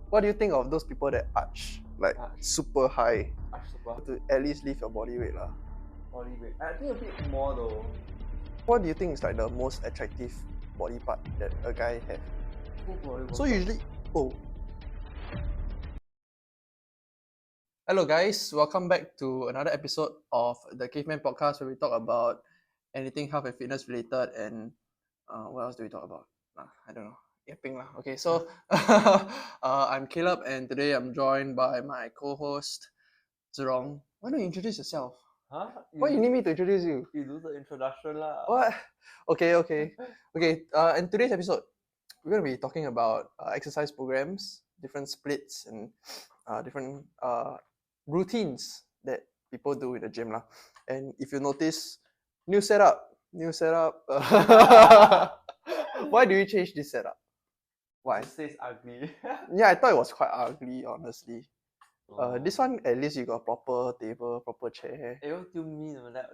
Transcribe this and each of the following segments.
What do you think of those people that arch like Arch. super high Super to at least lift your body weight lah? body weight. I think a bit more though. What do you think is like the most attractive body part that a guy have? Full body So workout. usually, hello guys, welcome back to another episode of the Caveman Podcast where we talk about anything health and fitness related and what else do we talk about? I don't know. Yapping lah. Okay, so I'm Caleb and today I'm joined by my co-host Zerong. Why don't you introduce yourself? Huh? Why you need me to introduce you? You do the introduction lah. What? Okay. In today's episode, we're gonna be talking about exercise programs, different splits, and different routines that people do in the gym lah. And if you notice, new setup. Why do you change this setup? Why? It says ugly. Yeah, I thought it was quite ugly, honestly. Oh. This one at least you got proper table, proper chair. Eh, what do you mean? That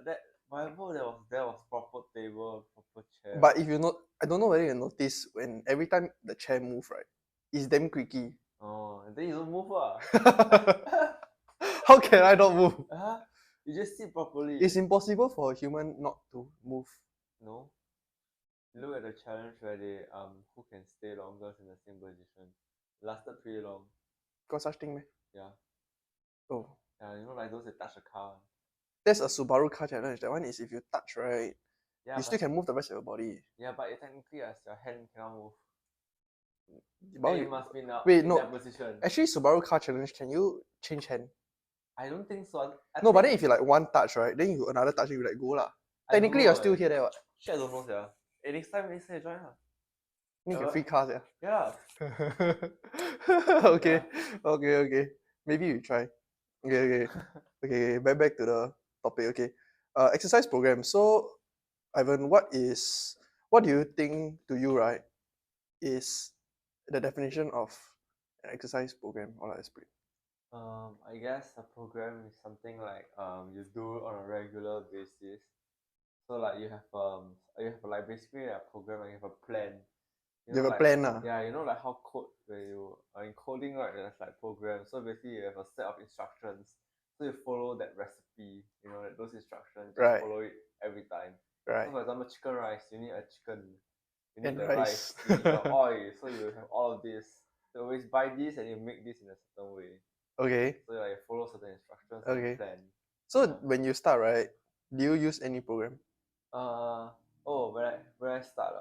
whatever there was proper table, proper chair. But if you not, I don't know whether you notice when every time the chair move, right, it's damn creaky. Oh, and then you don't move ah. How can I not move? Huh? You just sit properly. It's impossible for a human not to move. No. Look at the challenge where they who can stay longer in the same position. Lasted pretty long. Got such thing, man. Yeah. Oh, Yeah, you know like those that touch the car. that's a Subaru car challenge. That one is if you touch, right, Yeah, you still can move the rest of your body. Yeah, but technically as your hand cannot move. But And you- you must be in wait, in no. that position. Actually, Subaru car challenge, can you change hand? I don't think so. No, but then if you like one touch, right, then you another touch, you like go lah. Technically, you're still here there, what? Shit, I don't know, yeah. Hey, next time you join lah. Need a free cars, yeah. Yeah. Okay. Maybe we try. Okay. Back to the topic. Okay. Exercise program. So, Ivan, what do you think to you, right, is the definition of an exercise program or like a split? I guess a program is something like you do on a regular basis. So like you have like basically a program and you have a plan. You have a like, plan lah. Yeah, you know like how code where you in coding, right, there's like programs. So basically you have a set of instructions. So you follow that recipe, you know, those instructions, just Right. follow it every time. Right. So for example, chicken rice, you need a chicken. You need And the rice. rice, you need the oil, so you have all of this. You always buy this and you make this in a certain way. Okay. So like you follow certain instructions Okay. and plan. So when you start, right, do you use any program? When I start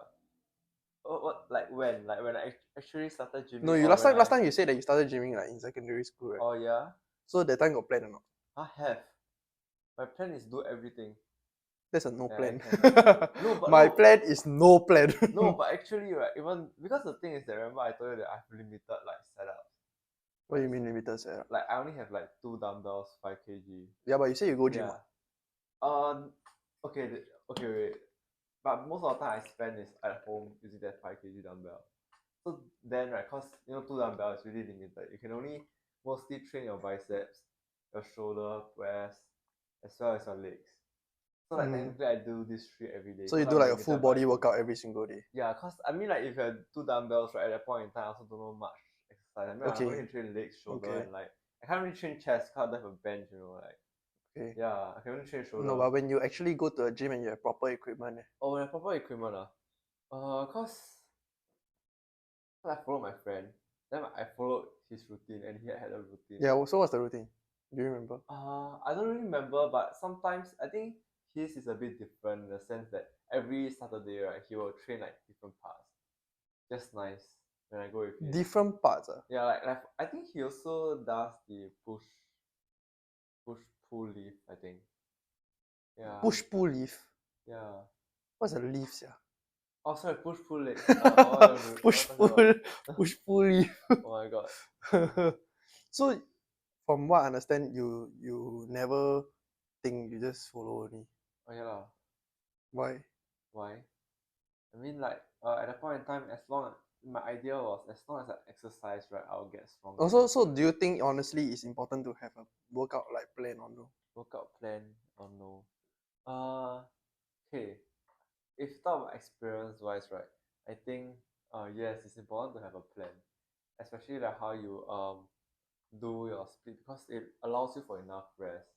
what like when I actually started gymming. No, you last time you said that you started gymming like in secondary school, right? Oh yeah. So that time got plan or not? I have. My plan is do everything. That's a no Yeah, plan. No, but my no. plan is no plan. No, but actually, right, even because the thing is that remember I told you that I have limited like setups. What do you mean limited setup? Like I only have like 2 dumbbells, 5 kg. Yeah, but you say you go gym. Yeah. Okay, wait. But most of the time I spend is at home using that 5 kg dumbbell. So then, right, cause you know 2 dumbbells is really limited. You can only mostly train your biceps, your shoulder, press, as well as your legs. So like technically I do this 3 every day. So you do like a full body workout every single day. Yeah, cause I mean like if you have 2 dumbbells, right, at that point in time I also don't know much exercise. I mean I only train legs, shoulder, and like I can't really train chest because I don't have a bench, you know, like. Okay. Yeah, I can only train shoulder. No, but when you actually go to a gym and you have proper equipment. Oh, when I have proper equipment, cause I followed my friend, then I followed his routine and he had a routine. Yeah, so what's the routine? Do you remember? I don't really remember, but sometimes I think his is a bit different in the sense that every Saturday, right, he will train like different parts. Just nice when I go with him. Different parts, Yeah, like I think he also does the push pull lift, I think. Yeah. Push pull lift. Yeah. What's a lift, yeah? Oh, sorry, push pull leg. push pull lift. Oh my god. So, from what I understand, you never think, you just follow only. Oh yeah lah. Why? I mean like at that point in time, my idea was as long as I exercise, right, I'll get stronger. Also, so do you think honestly it's important to have a workout like plan or no? Workout plan or no? Okay. If you talk about experience wise, right, I think yes, it's important to have a plan. especially like how you do your split because it allows you for enough rest.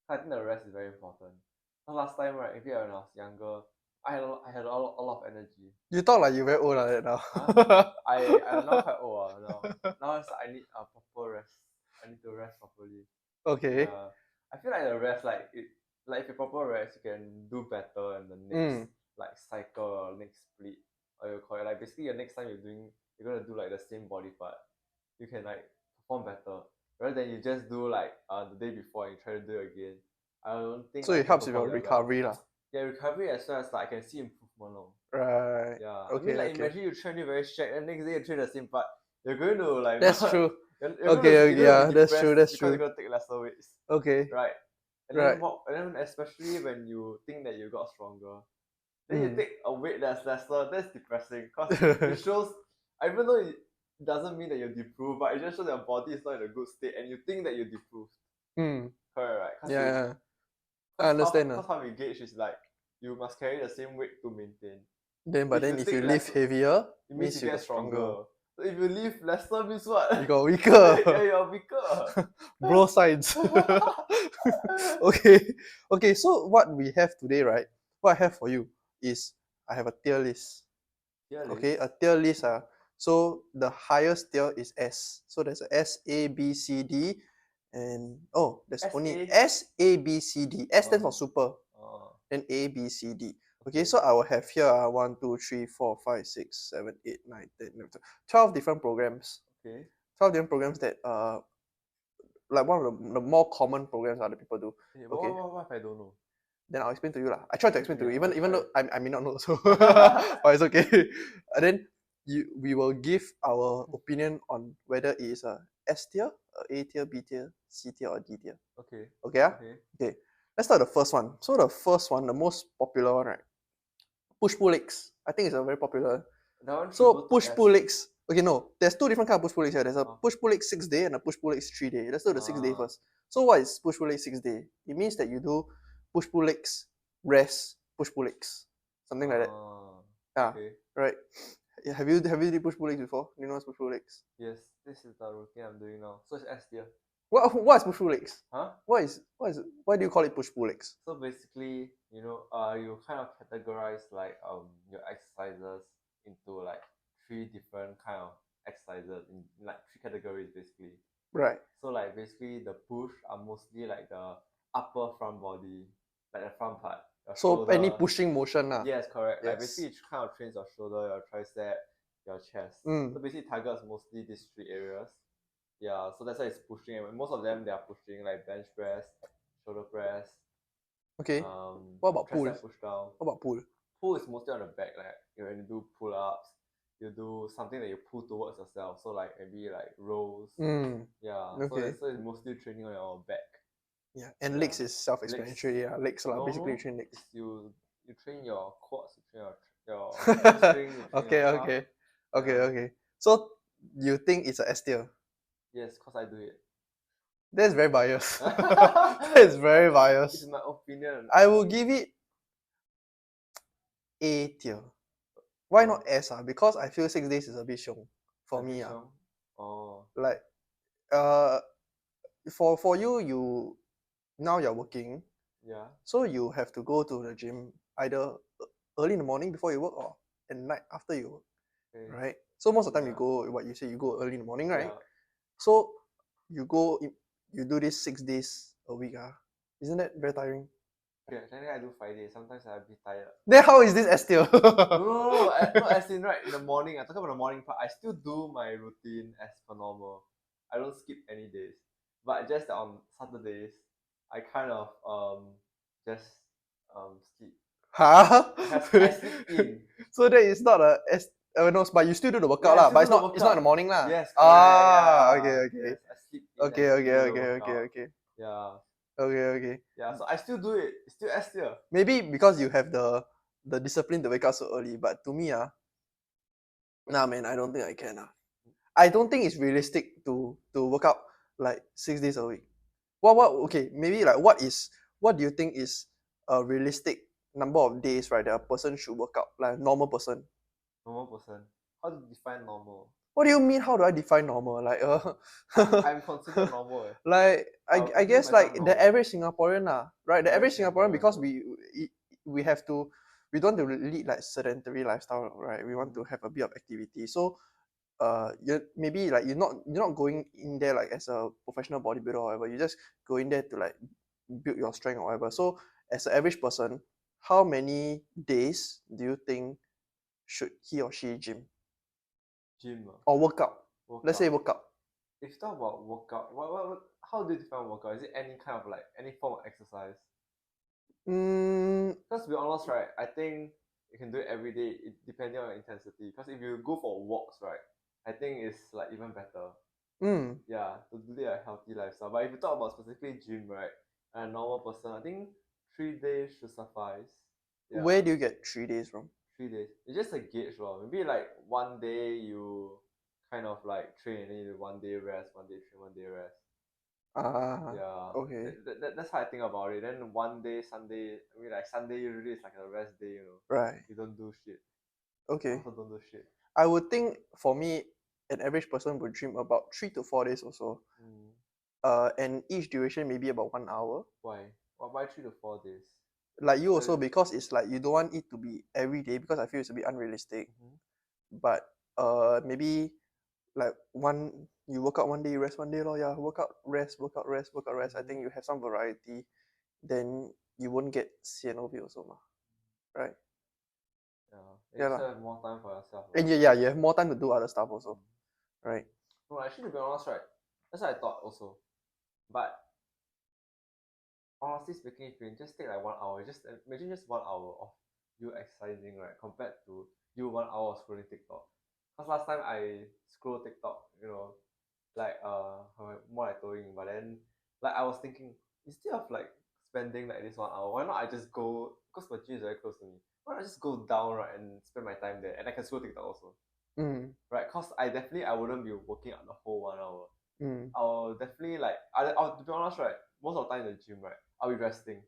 I think the rest is very important. Because last time, right, maybe when I was younger, I had a lot of energy. You talk like you're very old like that now. Huh? I'm now quite old now. Now it's like I need a proper rest. I need to rest properly. Okay. Yeah. I feel like the rest like if you proper rest you can do better in the next like cycle or next split or you call it like basically the next time you're gonna do like the same body part, you can like perform better rather than you just do like the day before and you try to do it again. I don't think So like it you can helps with perform your that well. recovery lah. Yeah, recovery as well as like I can see improvement. Oh. Right. Yeah. I Okay, mean like okay. imagine you train it very shag and next day you train the same part. You're going to like That's not, true. you're Okay, gonna yeah, be that's depressed true, that's because true. you're gonna take lesser weights. Okay. Right. And Right. then especially when you think that you got stronger, then you take a weight that's lesser, that's depressing because it shows even though it doesn't mean that you're improved, but it just shows that your body is not in a good state and you think that you're improved. Correct, right? Cause Yeah, I understand. Because how we gauge is like you must carry the same weight to maintain. But then if you lift heavier, it means you you get get stronger. So if you lift lesser means what? You got weaker. Yeah, you're weaker. Bro science. Okay. So what we have today, right? What I have for you is I have a tier list. Okay, a tier list. So the highest tier is S. So there's a S, A, B, C, D, and there's only S, A, B, C, D. S stands for super. Then A, B, C, D. Okay, so I will have here 1, 2, 3, 4, 5, 6, 7, 8, 9, 10, 11, 12 different programs. Okay. 12 different programs that like one of the more common programs that people do. Okay. What if I don't know? Then I'll explain to you lah. I try to explain to you, even though I may not know so but it's okay. And then we will give our opinion on whether it is a S tier, A tier, B tier, C tier, or D tier. Okay. Okay. Okay. Let's start the first one. So the first one, the most popular one, right? Push pull legs. I think it's a very popular. So push pull legs. Okay, no, there's two different kind of push pull legs here. There's a push pull legs 6 day and a push pull legs 3 day. Let's do the 6 day first. So what is push pull legs 6 day? It means that you do push pull legs, rest, push pull legs, something like that. Okay. Right. Have you did push pull legs before? You know what's push pull legs? Yes, this is the routine I'm doing now. So it's S tier. What is push pull legs? Huh? Why do you call it push pull legs? So basically, you kind of categorize like your exercises into like 3 different kind of exercises in like 3 categories basically. Right. So like basically the push are mostly like the upper front body, like the front part. So shoulder. any pushing motion lah. Yes, correct. Yes. Like basically it kind of trains your shoulder, your tricep, your chest. So basically targets mostly these 3 areas. Yeah, so that's why it's pushing. And most of them they are pushing like bench press, shoulder press. Okay. What about pull? Push down. What about pull? Pull is mostly on the back, like when you do pull ups, you do something that you pull towards yourself. So like maybe like rolls. Yeah. Okay. So it's mostly training on your back. Yeah, and legs is self-explanatory. Yeah, legs lah. Basically, you train legs. You train your quads, you train your hamstring, you train your calf. Okay. So you think it's a S tier? Yes, cause I do it. That's very biased. That's very biased. It's my opinion. I will give it A tier. Why not S? Because I feel 6 days is a bit shiong for me. Like for you now you're working. Yeah. So you have to go to the gym either early in the morning before you work or at night after you work. Okay. Right? So most of the time you go, what you say, you go early in the morning, right? Yeah. So you do this 6 days a week. Isn't that very tiring? Okay, technically I do 5 days. Sometimes I'll be tired. Then how is this S tier? No, as in right in the morning. I'm talking about the morning part. I still do my routine as per normal. I don't skip any days. But just on Saturdays, I kind of just sleep. Huh? I sleep in. So that is not a S. No, but you still do the workout lah. But it's not in the morning lah. Yes. Okay. Yes, I sleep in. Okay. Yeah. Okay. Yeah, so I still do it. It's still S tier. Maybe because you have the discipline to wake up so early. But to me, nah man, I don't think I can. I don't think it's realistic to work out like 6 days a week. Okay, maybe like what do you think is a realistic number of days, right, that a person should work out, like a normal person? Normal person. How do you define normal? What do you mean? How do I define normal? Like I'm considered normal. like I I consider guess like myself the normal. average Singaporean right? The average Average Singaporean, because Singaporean. we have to, we don't want to lead like sedentary lifestyle, right? We want to Mhm. have a bit of activity. So you maybe like you're not going in there like as a professional bodybuilder or whatever. You just go in there to like build your strength or whatever. So as an average person, how many days do you think should he or she gym Gym. or workout? Let's say Workout. workout. If you talk about workout, how do you define workout? Is it any kind of like any form of exercise? Mm, Because to be honest, right, I think you can do it every day, depending on your intensity. Because if you go for walks, right, I think it's like even better. mm. Yeah, to lead a healthy lifestyle. But if you talk about specifically gym, right, a normal person, I think 3 days should suffice. Where Yeah, do you get 3 days from? 3 days. It's just a gauge, lor. Maybe like one day you kind of like train and then you do one day rest, one day train, one day rest. Ah, Yeah, okay, that's how I think about it. Then one day, Sunday, I mean, like Sunday usually is like a rest day, right. You don't do shit. I Okay. also don't do shit. I would think for me, an average person would gym about 3 to 4 days also. Mm. And each duration maybe about 1 hour. Why? Why 3 to 4 days? Like you Well, also, because it's like you don't want it to be every day, because I feel it's a bit unrealistic. mhm. But maybe like you work out one day, you rest one day, lor. Yeah, workout, rest, workout, rest, workout, rest. I Mhm. think you have some variety, then you won't get sian of it also, ma. Right? Yeah, you Yeah, also lah. have more time for yourself, And lah. yeah, you have more time to do other stuff also, Mm. right? No, actually, to be honest, right, that's what I thought also. But honestly speaking, if you just take like 1 hour, just imagine just 1 hour of you exercising, right, compared to you 1 hour of scrolling TikTok. Cause last time I scroll TikTok, like more like doing, but then like I was thinking instead of like spending like this 1 hour, why not I just go because my gym is very close to me. Why not I just go down right and spend my time there, and I can scroll TikTok also, Mm, right? Cause I wouldn't be working out the whole 1 hour. mm, I'll definitely like I'll to be honest, right? Most of the time in the gym, right, I'll be resting.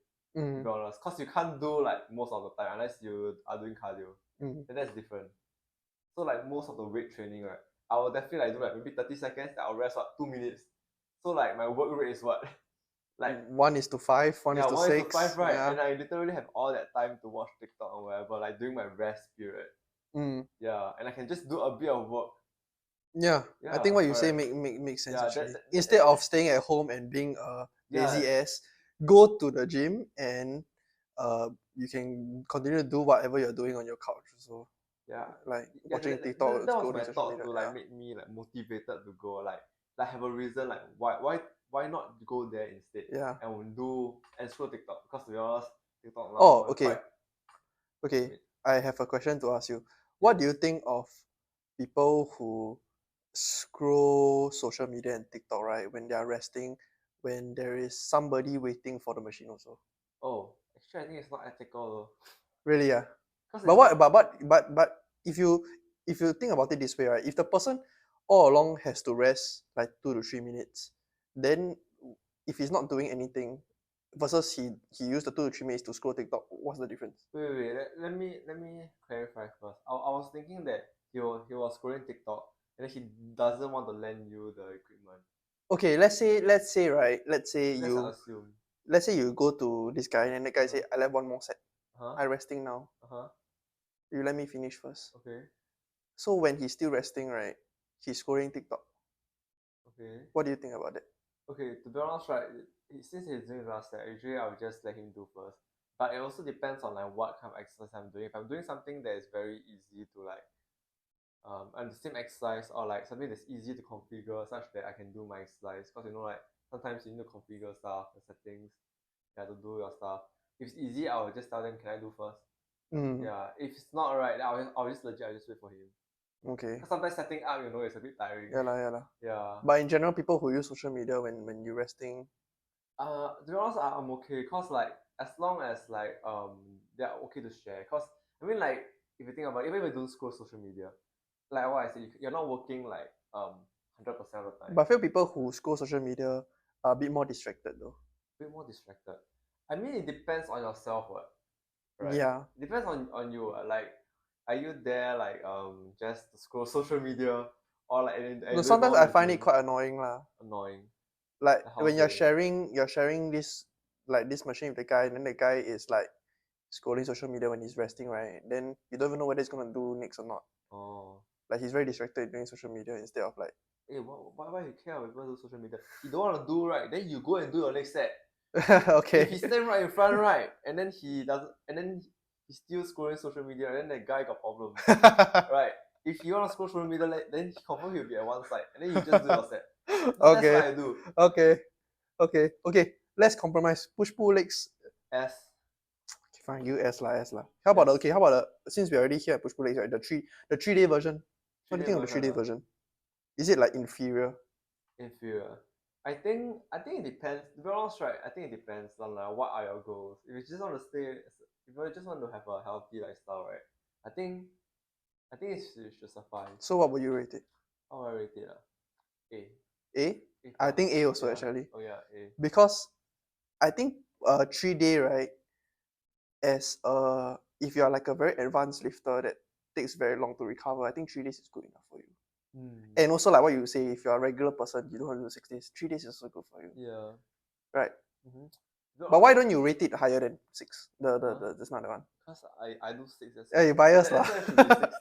To mm, be honest, cause you can't do like most of the time unless you are doing cardio. mm. Then that's different. So like most of the weight training, right, I will definitely like do like maybe 30 seconds. Then I'll rest what 2 minutes. So like my work rate is what like 1:5, one is yeah to 1:5, six. right? Yeah. And I literally have all that time to watch TikTok or whatever like during my rest period. Mm. Yeah, and I can just do a bit of work. Yeah, I think Yeah, what you say correct. makes sense Yeah, actually. Instead of that's staying at home and being yeah. lazy ass, go to the gym and you can continue to do whatever you're doing on your couch. So Yeah, like yeah. watching TikTok, That was my scrolling social thought media. to like Yeah. make me like motivated to go like have a reason like why not go there instead Yeah. and do and scroll TikTok because to be honest TikTok Oh, now okay. quite I Okay. mean, I have a question to ask you. What do yes. you think of people who scroll social media and TikTok, right, when they are resting, when there is somebody waiting for the machine also? Oh, actually I think it's not ethical though Really, yeah. because But it's what not. but if you think about it this way, right? If the person all along has to rest like 2 to 3 minutes, then if he's not doing anything versus he used the 2 to 3 minutes to scroll TikTok, what's the difference? Wait. Let me clarify first. I was thinking that he was scrolling TikTok and then he doesn't want to lend you the equipment. Okay, let's say right, let's say Let's you not assume. let's say you go to this guy and the guy Uh say, I left one more set. huh. I resting now. Uh huh. You let me finish first. Okay. So when he's still resting, right, he's scrolling TikTok. Okay. What do you think about that? Okay, to be honest, right, since he's doing last step, usually I will just let him do first. But it also depends on like what kind of exercise I'm doing. If I'm doing something that is very easy to like and the same exercise or like something that's easy to configure such that I can do my exercise. Because like sometimes you need to configure stuff, the settings, you have to do your stuff. If it's easy, I will just tell them, can I do first? Mm, Yeah. If it's not right, then I'll just legit I'll just wait for him. okay. Because sometimes setting up, it's a bit tiring. Yeah lah, yeah lah. Yeah. But in general, people who use social media when you're resting, To be honest, I'm okay cause like as long as like they're okay to share. Cause I mean like if you think about it, even if you don't scroll social media, like what I said, you're not working like 100% of the time. but I feel people who scroll social media are a bit more distracted though. A bit more distracted. I mean, it depends on yourself, what right? Yeah. It depends on you. Like, are you there like just to scroll social media, or like and No, do it sometimes for I the find it gym. quite annoying lah. Annoying. Like Like how when to you're say? sharing this like this machine with the guy, and then the guy is like scrolling social media when he's resting, right? Then you don't even know whether he's gonna do next or not. Oh. Like he's very distracted doing social media instead of like Hey, why you care when people do social media? You don't want to do right, then you go and do your next set. okay. If he stand right in front, right, and then he doesn't, and then he's still scrolling social media, and then that guy got problems, right? If you want to scroll social media, then he confirm he'll be at one side, and then you just do your set. So that's what I do. Okay. Let's compromise. Push pull legs. S. Okay, fine, you S lah. How about S. how about since we're already here at push pull legs, right? The 3-day version. What do you 3-day think of the 3-day version, version? Is it like inferior? Inferior. I think it depends. To be honest, right? I think it depends on like what are your goals. If you just want to if you just want to have a healthy lifestyle, right? I think it should suffice. So what would you rate it? How would I rate it? A. A? I think A also Yeah. actually. Oh yeah, A. Because I think 3-day, right, as if you're like a very advanced lifter that takes very long to recover, I think 3 days is good enough for you. And also like what you say, if you're a regular person, you don't want to do 6 days, 3 days is also good for you. Yeah. Right. Mm-hmm. But why don't you rate it higher than 6? That's not the one. Because I do 6 as well. Yeah, you biased lah. S should be 6.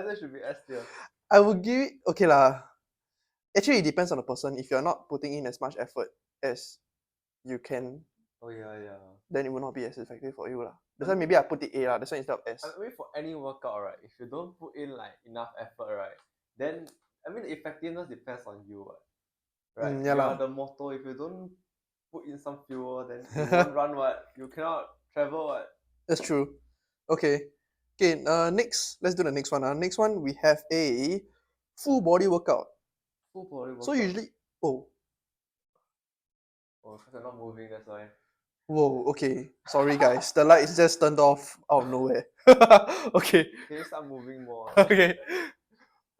S should be S tier. I would give it okay lah. Actually, it depends on the person. If you're not putting in as much effort as you can, oh yeah, then it will not be as effective for you lah. That's why maybe I put it A lah. That's why instead of S. I mean, for any workout, right? If you don't put in like enough effort, right, then the effectiveness depends on you, right? Yeah you lah. are the motor. If you don't put in some fuel, then you won't run. What you cannot travel. What? That's true. Okay. Next, let's do the next one. Next one, we have a full body workout. Full body workout. So usually, because I'm not moving, that's why. Whoa, okay. Sorry guys, the light is just turned off out of nowhere. Okay. Can you start moving more?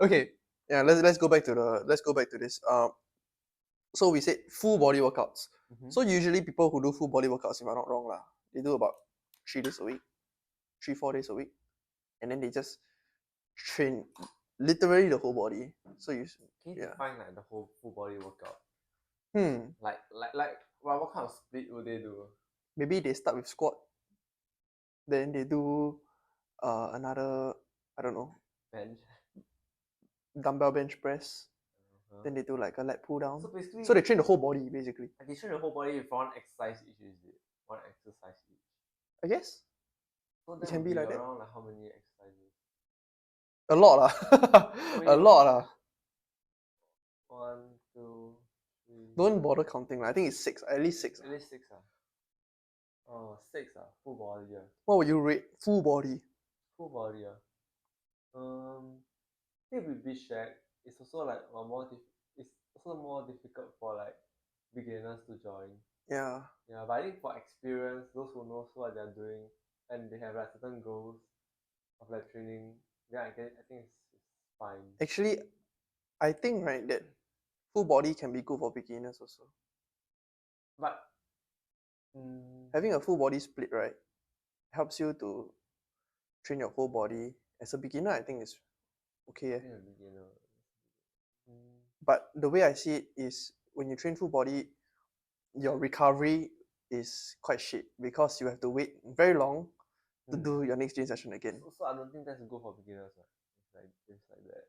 Okay. Yeah, let's go back to this. So we said full body workouts. Mm-hmm. So usually people who do full body workouts, if I'm not wrong, they do about 3 days a week, 3-4 days a week, and then they just train literally the whole body. So you can you define like the whole full body workout? Like what kind of split would they do? Maybe they start with squat, then they do another, I don't know, bench, dumbbell bench press. Then they do like a lat pull down. So basically, so they train the whole body basically. Like they train the whole body with one exercise each, is it? One exercise each. I guess. So it can be like around that. Like how many exercises? A lot lah. A lot lah. 1, 2, 3. Don't bother counting lah. I think it's 6. At least 6. At least 6 ah. Oh, 6 ah. Full body ah. What would you rate full body? Full body ah. I think with beach shack, it's also like it's also more difficult for like beginners to join. Yeah. Yeah, but I think for experience, those who knows what they're doing and they have like certain goals of like training, yeah, I think it's fine. Actually, I think right that full body can be good for beginners also. But having a full body split, right, helps you to train your whole body. As a beginner, I think it's okay. But the way I see it is when you train full body, your recovery is quite shit because you have to wait very long to do your next gym session again. So I don't think that's good for beginners. It's like that.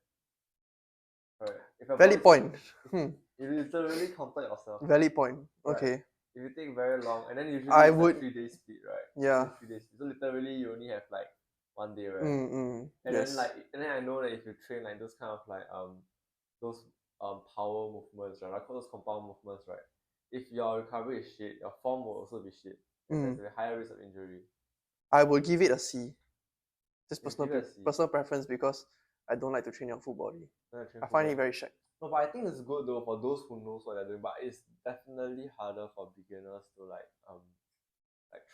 Alright. Valid point. You literally counter yourself. Valid point. Okay. Right. If you take very long, and then usually I it's would, like 3 days split, right? Yeah. 3 days. So literally you only have like 1 day, right? And yes. Then I know that if you train like those kind of like those power movements, right? I call those compound movements, right? If your recovery is shit, your form will also be shit. There's a higher risk of injury. I will give it a C. Just personal preference because I don't like to train your full body. I find it very shag. No, but I think it's good though for those who knows what they're doing. But it's definitely harder for beginners to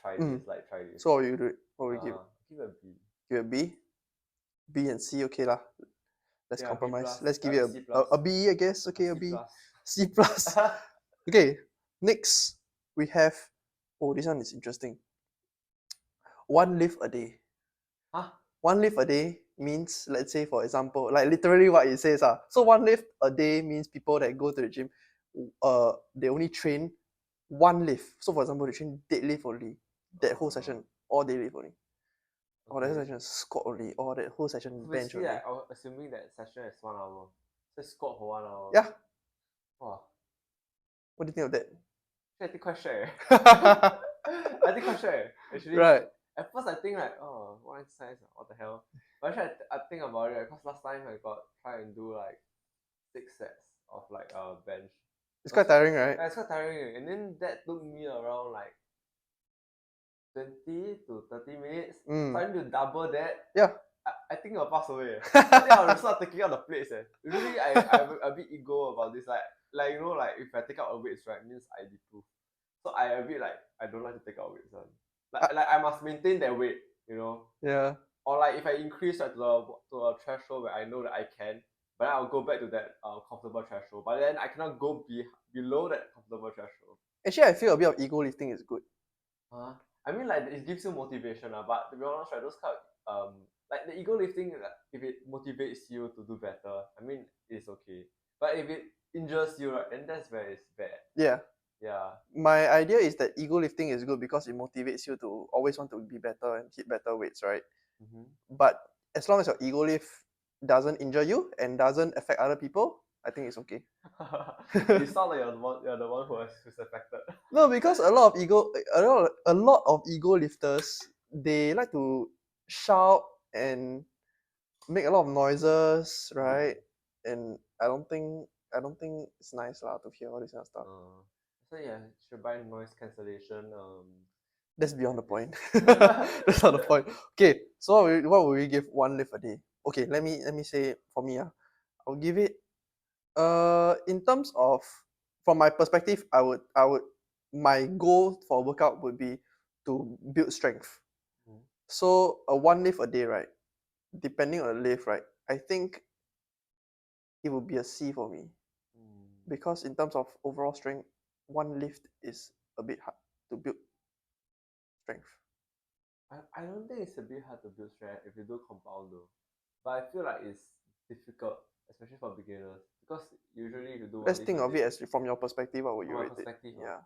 try this. So what will you do it? What will you give? Give it a B. Give it a B? B and C, okay lah. Let's compromise. Let's give it a B, I guess. Okay, a B. C plus. Okay, next we have, this one is interesting. 1 lift a day. Huh? 1 lift a day means, let's say for example, like literally what it says. So one lift a day means people that go to the gym, they only train one lift. So for example, they train deadlift only, that whole session, or deadlift only. Or that whole Okay. session squat only, or that whole session So bench basically, only. I was assuming that session is 1 hour. So squat for 1 hour. Yeah. Wow. What do you think of that? Actually, I think quite shag. I think quite shag. Actually, Right. at first I think like, oh, one exercise, what the hell? But actually, I think about it, because last time I got try and do like 6 sets of like bench. It's quite tiring, right? Yeah, it's quite tiring, and then that took me around like 20 to 30 minutes. So I need to double that. Yeah. I think I'll pass away. I think I'll start taking out the plates. Usually I'm a bit ego about this. Like you know, like if I take out a weights, right, means I deprove. So I a bit like I don't like to take out weights. Like I must maintain that weight, you know. Yeah. Or like if I increase to a threshold where I know that I can, but then I'll go back to that comfortable threshold. But then I cannot go below that comfortable threshold. Actually, I feel a bit of ego lifting is good. I mean, like it gives you motivation, but to be honest, right, those kind of like the ego lifting, like, if it motivates you to do better, I mean, it's okay. But if it injures you, right, then that's where it's bad. Yeah. Yeah. My idea is that ego lifting is good because it motivates you to always want to be better and hit better weights, right? Mm-hmm. But as long as your ego lift doesn't injure you and doesn't affect other people, I think it's okay. You sound like you're the one who's affected. No, because a lot of ego lifters, they like to shout and make a lot of noises, right? And I don't think it's nice to hear all this kind of stuff. So yeah, should buy noise cancellation. That's beyond the point. That's not the point. Okay, so what will we give one lift a day? Okay, let me say for me, I'll give it in terms of, from my perspective, I would my goal for workout would be to build strength. So a one lift a day, right? Depending on the lift, right? I think it would be a C for me. Because in terms of overall strength, one lift is a bit hard to build strength. I don't think it's a bit hard to build strength if you do compound though. But I feel like it's difficult, especially for beginners. Because usually if you do Let's one lift think a of day, it as from your perspective. What would you from my rate it? perspective, Yeah.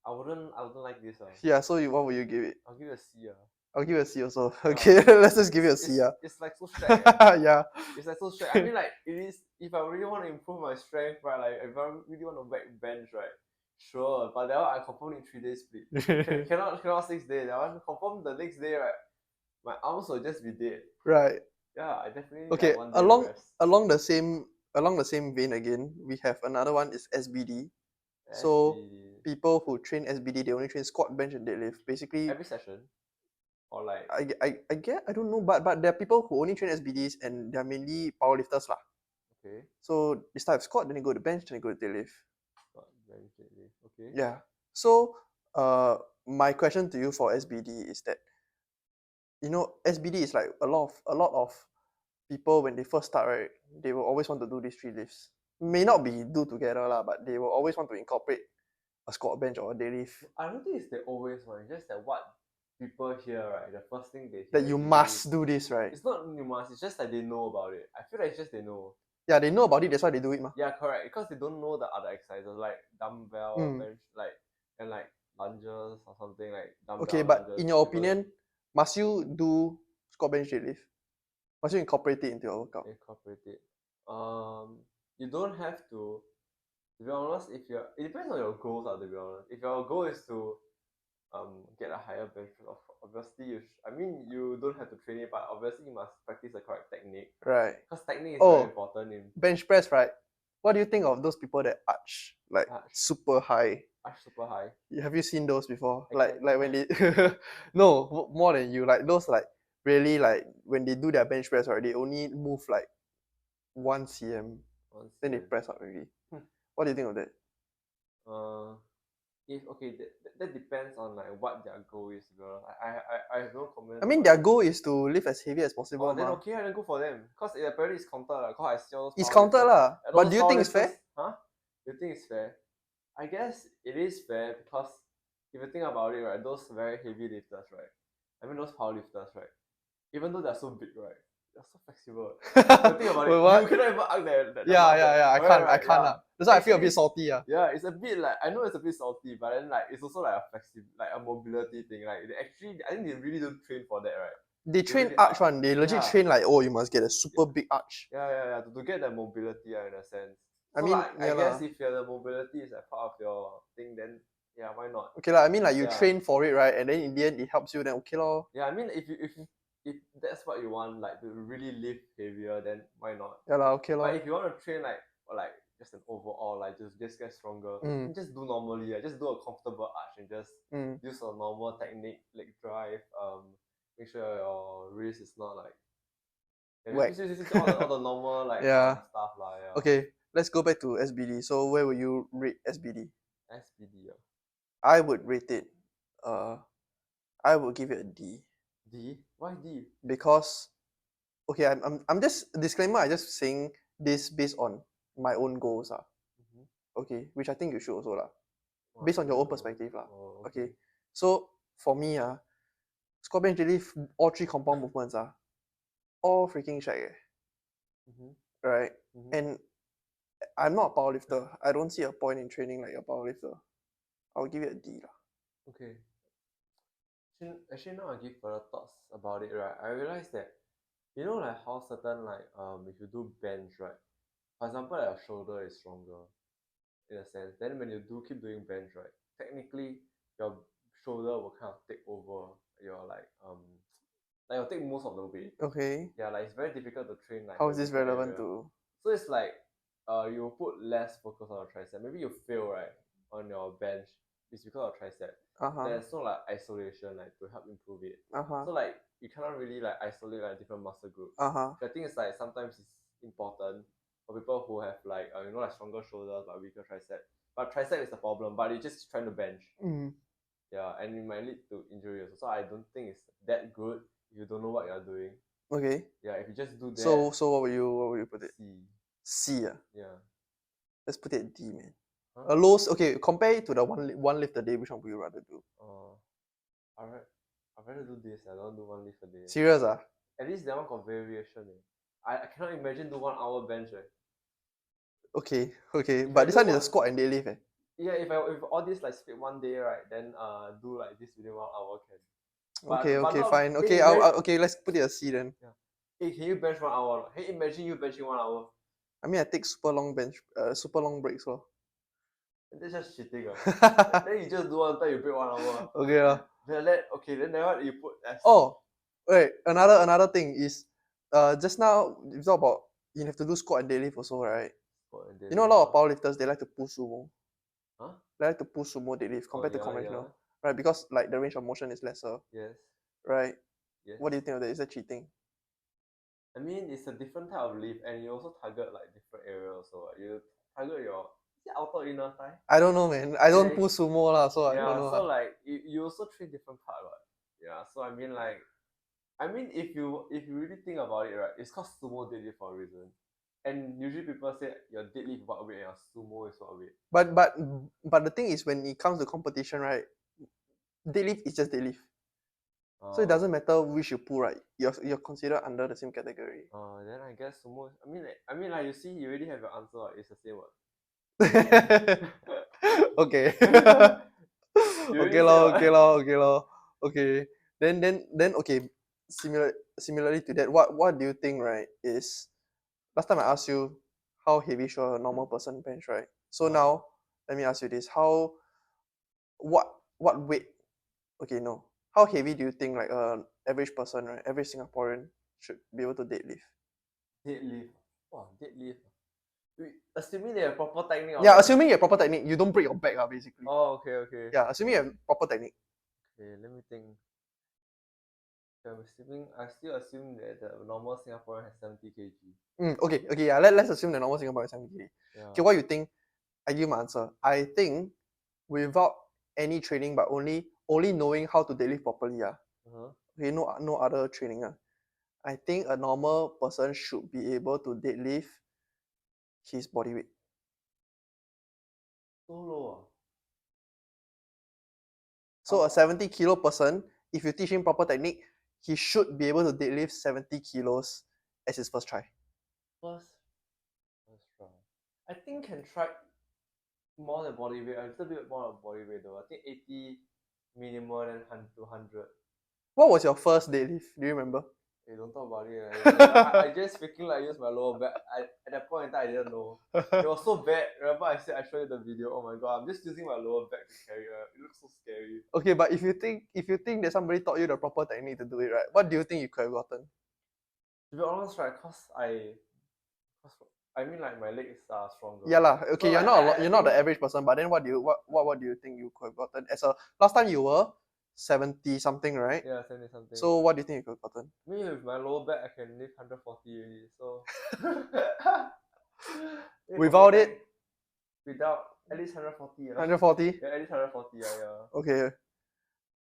I wouldn't like this. Yeah. So what would you give it? I'll give it a C. I'll give it a C also. Okay, let's just give it a C. It's like so strength. Yeah. It's like so strength. I mean, like it is. If I really want to improve my strength, right? Like if I really want to bench, right? Sure, but that one I confirm need 3 days split. Cannot 6 days. I want to confirm the next day, right? My arms will just be dead. Right. Yeah, I definitely Okay. need one day rest. Along the same vein again, we have another one is SBD. So people who train SBD, they only train squat, bench, and deadlift. Basically, every session, or like I get, I don't know, but there are people who only train SBDs and they're mainly powerlifters lah. okay. So they start with squat, then they go to bench, then they go to deadlift. Squat, bench, deadlift. Okay. Yeah. So my question to you for SBD is that, you know, SBD is like a lot of people when they first start, right? They will always want to do these 3 lifts. May not be do together lah, but they will always want to incorporate a squat, bench, or a deadlift. I don't think it's the always one. It's just that what people hear, right? The first thing they hear That you must do this, right? It's not you must. It's just that they know about it. I feel like it's just they know. Yeah, they know about it. That's why they do it, ma. Yeah, correct. Because they don't know the other exercises like dumbbell, bench, like and like lunges or something like dumbbell. Okay, but lunges, in your opinion, must you do squat, bench, deadlift? Must you incorporate it into your workout? Incorporate it. You don't have to. To be honest, it depends on your goals. To be honest, if your goal is to get a higher bench press, obviously you don't have to train it, but obviously you must practice the correct technique. Right. Because technique is very important in bench press, right? What do you think of those people that arch like super high? Arch super high. Have you seen those before? Like when they no, more than you, like those like really like when they do their bench press, right? They only move like 1 cm, then they press up already. What do you think of that? If okay, that depends on like what their goal is, bro. I have no comment. I mean, their goal is to lift as heavy as possible. Then okay, then go for them. Cause apparently it's counted lah. Cause I see all those. It's counted lah. But do you think it's fair? Huh? Do you think it's fair? I guess it is fair because if you think about it, right, those very heavy lifters, right? I mean those power lifters, right? Even though they're so big, right? you're so flexible. You think about Wait, it, what? you cannot even arc that Yeah, number. I Right, can't, right, yeah. That's why I feel a Actually, bit salty. yeah, it's a bit like, I know it's a bit salty, but then like it's also like a like a mobility thing. Like they actually, I think they really don't train for that, right? They train really arch one. They legit yeah. train like, oh, you must get a super big arch. Yeah, to get that mobility in a sense. I So mean, like, I yeah guess lah. if the mobility is a part of your thing, then yeah, why not? Okay lah. I mean, like you Yeah. train for it, right? And then in the end, it helps you. Then okay lor. Yeah, I mean, if that's what you want, like to really lift heavier, then why not? Yeah lah. Okay But lor. if you want to train like just an overall, like just get stronger, Mm. just do normally. Just do a comfortable arch and just use a normal technique, leg drive. Make sure your wrist is not like Whack. all the normal like Yeah. stuff lah. Yeah. Okay, let's go back to SBD. So where will you rate SBD? SBD. I would rate it. I would give it a D D? Why D? because okay, I'm just disclaimer. I just saying this based on my own goals. Okay, which I think you should also lah. Based on your own perspective lah. Oh, Okay. So for me squat bench deadlift, all three compound movements all freaking shag. Right? And I'm not a powerlifter. I don't see a point in training like a powerlifter. I'll give it a D lah. Okay. Actually, now I give further thoughts about it, right? I realized that, you know, like how certain like if you do bench, right? For example, like your shoulder is stronger, in a sense. Then when you keep doing bench, right? Technically, your shoulder will kind of take over your like you'll take most of the weight. Okay. Yeah, like it's very difficult to train like. How is this relevant to? So it's like you put less focus on your tricep. Maybe you fail right on your bench. It's because of tricep. There's no like isolation like to help improve it. So like you cannot really like isolate like different muscle groups. I think it's like sometimes it's important for people who have like you know like stronger shoulders but weaker tricep. But tricep is the problem. But you're just trying to bench. Yeah, and it might lead to injury also. So I don't think it's that good if you don't know what you're doing. Okay. Yeah, if you just do that. So what will you put it? C. C. Yeah. Let's put it D, man. A low. Okay, compare it to the one lift a day. Which one would you rather do? I'd rather do this. I don't do one lift a day. Serious At least that one got variation. I cannot imagine do 1 hour bench. Okay, but this one is a squat and deadlift. Yeah, if all this like split one day, right, then do like this within 1 hour can. Okay, fine. Okay, okay, let's put it a C then. Yeah. Hey, can you bench 1 hour? Hey, imagine you benching 1 hour. I mean, I take super long breaks. That's just cheating. Then you just do one time, you break 1 hour. Okay. Then what you put as. Oh, wait. Another thing is, just now you talk about you have to do squat and deadlift also, right? You know, a lot of powerlifters they like to pull sumo. They like to pull sumo deadlift compared to conventional, right? Because like the range of motion is lesser. Yes. Right. Yes. What do you think of that? Is that cheating? I mean, it's a different type of lift, and you also target like different areas. So you target your outer inner thigh. I don't know, man. I don't pull sumo lah, so I don't know. So like you also train different part, right? Yeah. So I mean, if you really think about it, right, it's called sumo deadlift for a reason. And usually people say your deadlift what weight and your sumo is what weight. But the thing is, when it comes to competition, right, deadlift is just deadlift. So it doesn't matter which you pull, right? You're considered under the same category. Then I guess sumo. I mean, like you see, you already have your answer. Right? It's the same one. Okay. Okay, lor. Okay. Then okay. Similarly to that, what do you think, right? Is last time I asked you how heavy should a normal person bench, right? So now let me ask you this: what weight? Okay, no. How heavy do you think like an average person, right? Average Singaporean should be able to deadlift? Deadlift. Assuming they have proper technique. Yeah, assuming you have proper technique, you don't break your back, basically. Oh, okay. Yeah, assuming you have proper technique. Okay, let me think. I still assume that the normal Singaporean has 70 kg. Okay, yeah. Let's assume the normal Singaporean has 70 kg. Yeah. Okay, what you think? I give my answer. I think without any training, but only knowing how to deadlift properly, okay, no other training. I think a normal person should be able to deadlift his body weight. So low. So a 70 kilo person, if you teach him proper technique, he should be able to deadlift 70 kilos as his first try? First try. I think can try more than body weight, a little bit more than body weight though. I think 80 minimum and 200. What was your first deadlift? Do you remember? Hey, don't talk about it. I just freaking like use my lower back. At that point in time, I didn't know. It was so bad. Remember I said I showed you the video. Oh my god, I'm just using my lower back to carry her. It looks so scary. Okay, but if you think that somebody taught you the proper technique to do it, right? What do you think you could have gotten? To be honest, right, I mean like my legs are stronger. Yeah lah. Okay, So, you're not you're not the average person, but then what do you think you could have gotten? As a last time you were 70 something, right? Yeah, 70 something. So what do you think you could have gotten? Me with my lower back, I can lift 140 already. So Without it? Without at least 140. 140? Yeah, at least 140. Yeah. Okay.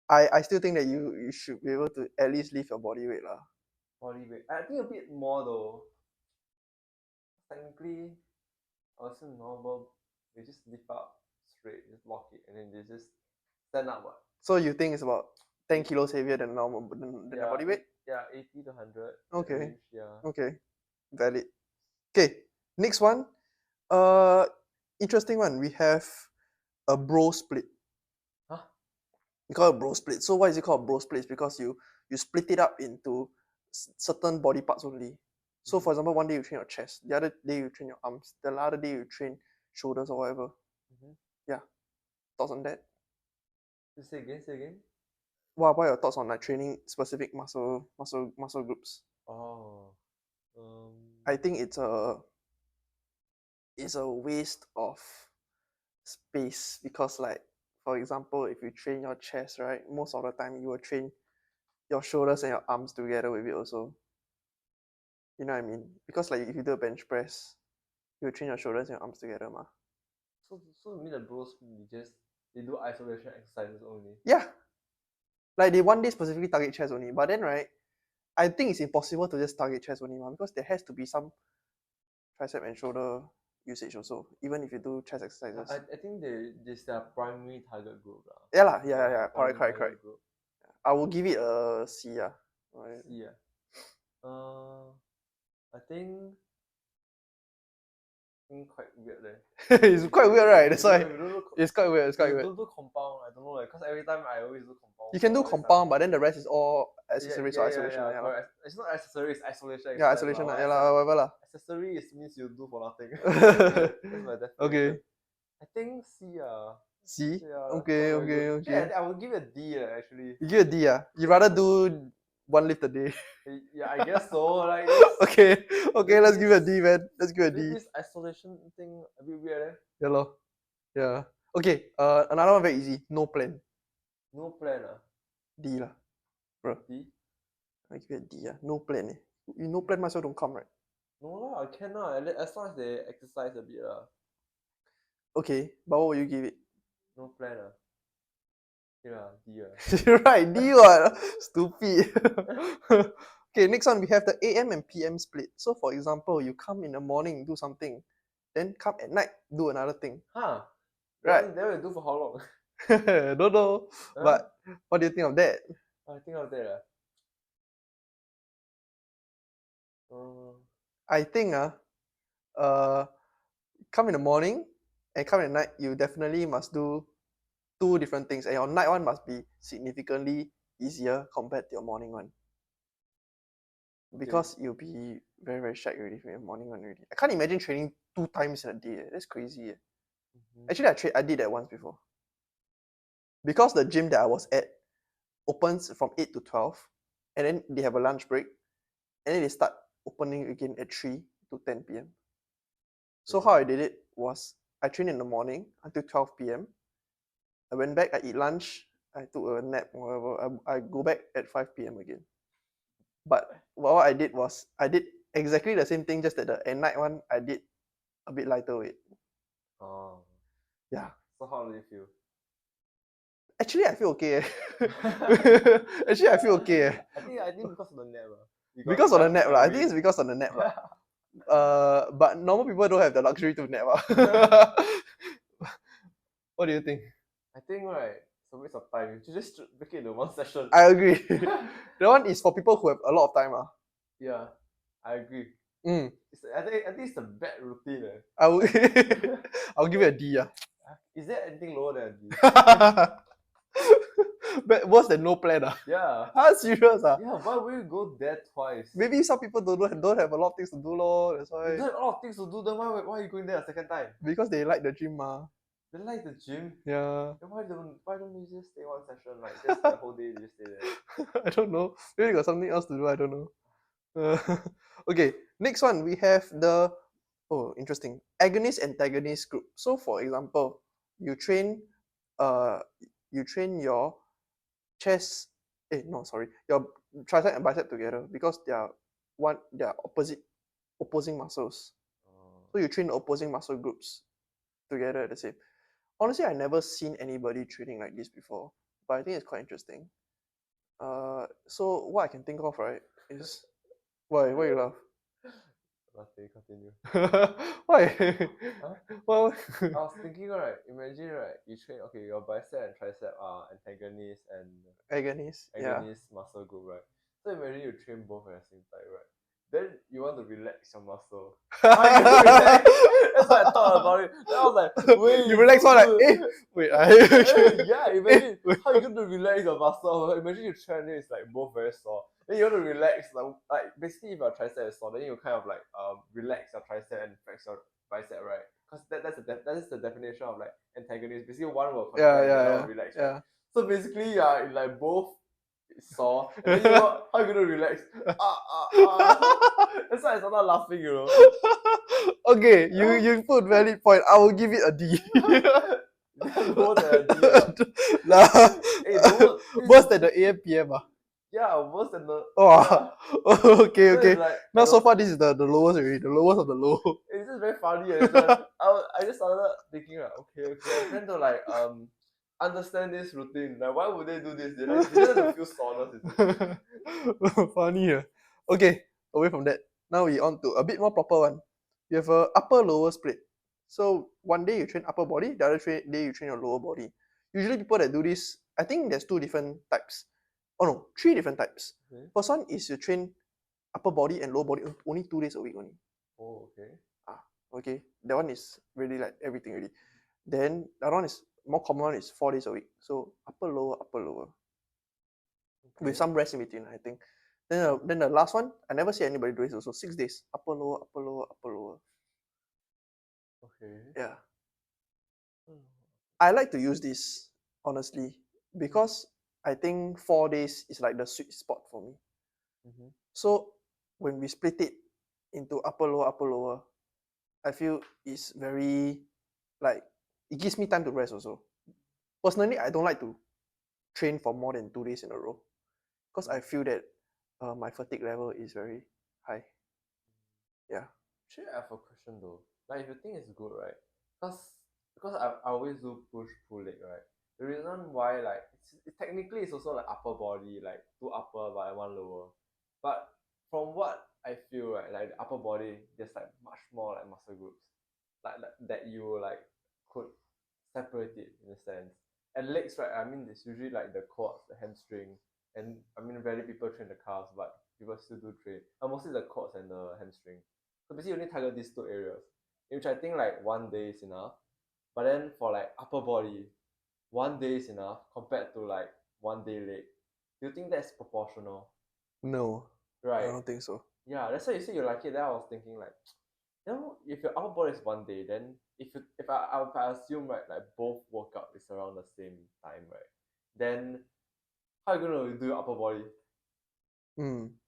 I still think that you should be able to at least lift your body weight lah. Body weight. I think a bit more though. Technically, also normal. They just lift up straight, just lock it, and then they just stand up. What? So you think it's about 10 kilos heavier than normal than the body weight? Yeah, 80 to 100. Okay. Range, yeah. Okay. Valid. Okay. Next one. Interesting one. We have a bro split. Huh? We call it bro split. So why is it called bro split? It's because you split it up into certain body parts only. So for example, one day you train your chest, the other day you train your arms, the other day you train shoulders or whatever. Yeah. Thoughts on that? Say again. What are your thoughts on like training specific muscle groups? Oh. I think it's a waste of space because like for example, if you train your chest, right, most of the time you will train your shoulders and your arms together with it also. You know what I mean? Because like if you do a bench press, you will train your shoulders and your arms together, ma. So you mean the bros they do isolation exercises only? Yeah. Like they one day specifically target chest only, but then right, I think it's impossible to just target chest only, ma, because there has to be some tricep and shoulder usage also, even if you do chest exercises. I think this their primary target group. Yeah lah, yeah. Correct. I will give it a C, yeah. Right. C, yeah. I think quite weird there. It's quite weird, right? That's why. It's quite weird. Don't do compound. I don't know, like, because every time I always do compound. You can do compound, but then the rest is all accessories or isolation. Yeah. It's not accessories, it's isolation. Yeah, isolation. Yeah lah, whatever lah. Accessory means you do for nothing. That's my definition. Okay. I think C. C? Yeah, Okay. Yeah, I would give it a D actually. You give a D, you rather do one lift a day. Yeah, I guess so. Like okay, let's give it a D, man. Let's give it a D. This isolation thing a bit weird, eh? Yeah, lor. Yeah. Okay, another one very easy. No plan. No plan, D lah, bro. D? I give it a D, No plan, You no plan, myself don't come, right? No lah, I can lah. As long as they exercise a bit lah. Okay, but what will you give it? No plan, Yeah, D. You're right, D what? Stupid. Okay, next one we have the AM and PM split. So for example, you come in the morning, do something, then come at night, do another thing. Huh? Right. Then we do for how long? Don't know. But what do you think of that? I think of that. I think come in the morning and come at night, you definitely must do two different things, and your night one must be significantly easier compared to your morning one. Because you'll be very, very shag already from your morning one already. I can't imagine training 2 times in a day. That's crazy. Actually, I did that once before. Because the gym that I was at opens from 8 to 12, and then they have a lunch break, and then they start opening again at 3 to 10 p.m. So how I did it was I trained in the morning until 12 p.m. I went back, I eat lunch, I took a nap, whatever. I go back at 5 p.m. again. But what I did was I did exactly the same thing, just that the at night one I did a bit lighter weight. Oh. Yeah. So how do you feel? Actually, I feel okay. Actually, I feel okay. I think because of the nap. Because of the nap, I think it's because of the nap. But normal people don't have the luxury to nap. What do you think? I think right, it's a waste of time. You just make it into one session. I agree. That one is for people who have a lot of time. Yeah. I agree. Mm. I think it's a bad routine. I will I'll give it a D. Is there anything lower than D? But worse than no plan. Yeah. Serious? Yeah, why would you go there twice? Maybe some people don't have a lot of things to do, lor. That's You why. don't have a lot of things to do, then why are you going there a second time? Because they like the gym, ma. They like the gym. Yeah. Then why don't you just stay one session, like just the whole day you just stay there? I don't know. Maybe they got something else to do. I don't know. Okay, next one we have the interesting agonist antagonist group. So for example, you train your chest your tricep and bicep together because they are opposing muscles. So you train the opposing muscle groups together at the same. Honestly, I never seen anybody training like this before, but I think it's quite interesting. So what I can think of, right, is why you laugh? Nothing, continue. Why? Huh? Well, I was thinking, right, imagine, right, you train, okay, your bicep and tricep are antagonist and agonist. Yeah. agonist muscle group, right? So imagine you train both at the same time, right? Then you want to relax your muscle. How you gonna relax? That's what I thought about it. Then I was like, wait. You relax one like, wait, yeah, imagine how you gonna relax your muscle. Imagine you train and it's like both very sore. Then you want to relax, like basically if your tricep is sore, then you kind of like relax your tricep and flex your bicep, right? Because that is the definition of like antagonist. Basically one will contract, the other will relax, right? So basically you are in like both sore, and then how you gonna relax? That's why I started laughing, you know. Okay, you put valid point. I will give it a D. Lower than a D. Nah. Hey, Worse than the AM/PM. Yeah, worse than the. Oh, okay, So okay. it's like, Now so far this is the lowest already, the lowest of the low. It's just very funny. I just started thinking like, okay, I'm trying to like understand this routine. Like, why would they do this? They just have to feel soreness. Funny. Okay, away from that. Now we on to a bit more proper one. You have a upper lower split. So one day you train upper body, the other day you train your lower body. Usually people that do this, I think there's two different types. Oh no, three different types. Okay. First one is you train upper body and lower body only 2 days a week only. Oh, okay. Okay. That one is really like everything already. Then the other one is more common one is 4 days a week. So upper lower. Okay. With some rest in between, I think. Then the last one, I never see anybody do this also. 6 days. Upper lower. Okay. Yeah. I like to use this, honestly, because I think 4 days is like the sweet spot for me. Mm-hmm. So when we split it into upper lower, I feel it's very like it gives me time to rest also. Personally, I don't like to train for more than 2 days in a row because I feel that my fatigue level is very high. Yeah. Actually, I have a question though. Like, if you think it's good, right? Because I always do push pull leg, right? The reason why, like, technically it's also like upper body, like 2 upper but 1 lower. But from what I feel, right, like the upper body, there's like much more like muscle groups, like that you like could separate it in a sense. And legs, right? I mean, it's usually like the quads, the hamstring, and I mean, rarely people train the calves, but people still do train. Mostly the quads and the hamstring. So basically, you only target these 2 areas, which I think like 1 day is enough. But then for like upper body, 1 day is enough compared to like 1 day leg. Do you think that's proportional? No, Right. I don't think so. Yeah, that's why you say you like it. Then I was thinking like, if your upper body is 1 day, then if I assume right, like both workout is around the same time, right? Then how are you gonna do your upper body?